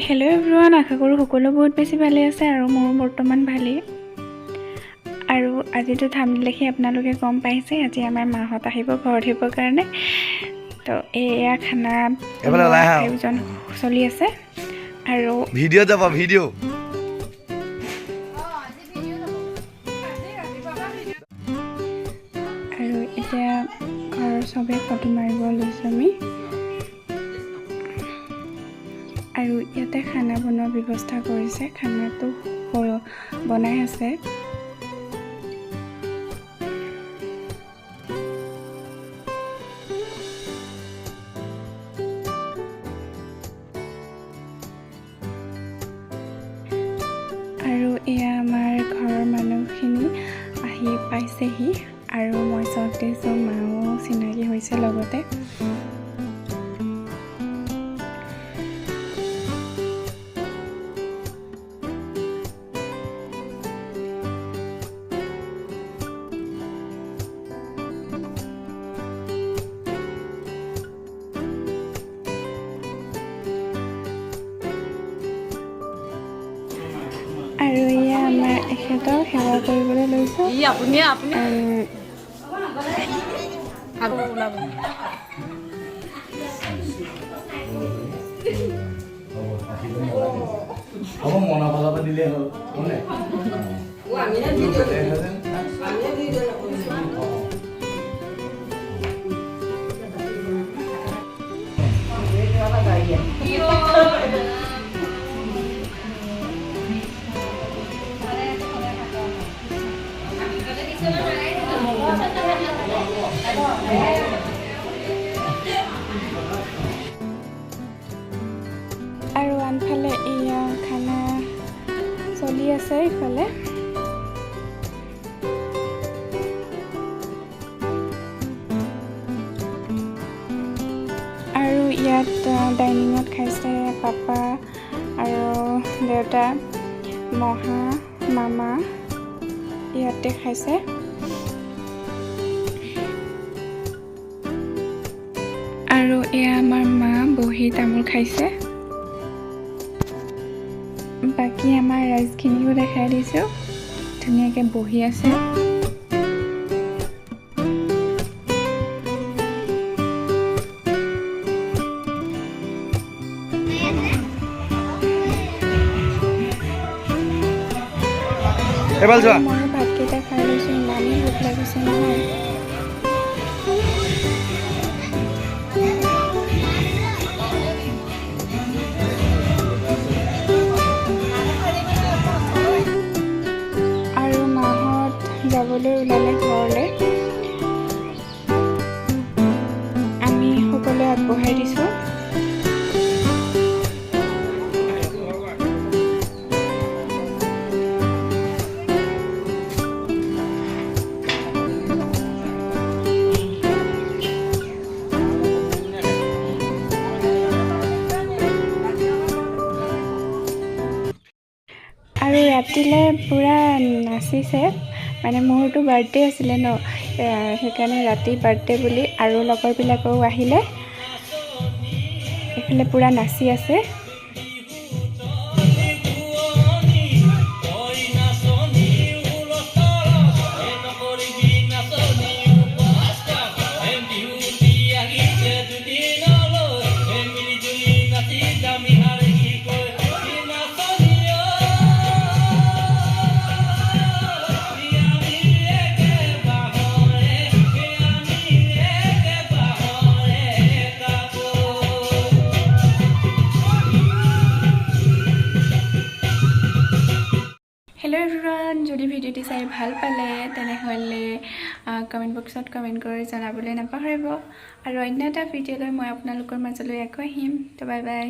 Hello' everyone, আশা কৰোঁ সকলো বহুত বেছি ভালে আছে আৰু মোৰ বৰ্তমান ভালেই। আৰু আজিতো থাম্বনেইল দেখি আপোনালোকে গম পাইছে আজি আমাৰ মাহঁত আহিব ঘৰত আহিবৰ কাৰণে। তো এয়া খানা আয়োজন চলি আছে আৰু ভিডিঅ' যাব ভিডিঅ' আৰু এতিয়া ঘৰৰ চবেই ফটো মাৰিব লৈছোঁ আমি। আৰু ইয়াতে খানা বনোৱাৰ ব্যৱস্থা কৰিছে, খানাটো বনাই আছে। আৰু এয়া আমাৰ ঘৰৰ মানুহখিনি আহি পাইছেহি আৰু মই চব দিছোঁ, মাও চিনাকি হৈছে লগতে। আৰু এয়া আমাৰ এখেতক সেৱা কৰিবলৈ লৈছোঁ। হ'ব মনৰ ফালৰ পৰা দিলেই হ'ল। আৰু আনফালে এয়া খানা চলি আছে ইফালে। আৰু ইয়াত ডাইনিঙত খাইছে পাপা আৰু দেউতা, মহা, মামা ইয়াতে খাইছে। আৰু এয়া আমাৰ মা বহি তামোল খাইছে। বাকী আমাৰ ৰাইজখিনিও দেখাই দিছোঁ, ধুনীয়াকৈ বহি আছে। মই ভাতকেইটা খাই লৈছোঁ, ইমানেই ভোক লাগিছে নহয়। আৰু মাহঁত যাবলৈ ওলালে ঘৰলৈ, আমি সকলোৱে আগবঢ়াই দিছোঁ। আৰু ৰাতিলৈ পূৰা নাচিছে, মানে মোৰতো বাৰ্থডে আছিলে ন, সেইকাৰণে ৰাতি বাৰ্থডে বুলি আৰু লগৰবিলাকেও আহিলে, এইফালে পূৰা নাচি আছে। হেল্ল' এভৰিৱান, যদি ভিডিঅ'টি চাই ভাল পালে তেনেহ'লে কমেণ্ট বক্সত কমেণ্ট কৰি জনাবলৈ নাপাহৰিব। আৰু অন্য এটা ভিডিঅ'লৈ মই আপোনালোকৰ মাজলৈ আকৌ আহিম। তো বাই বাই।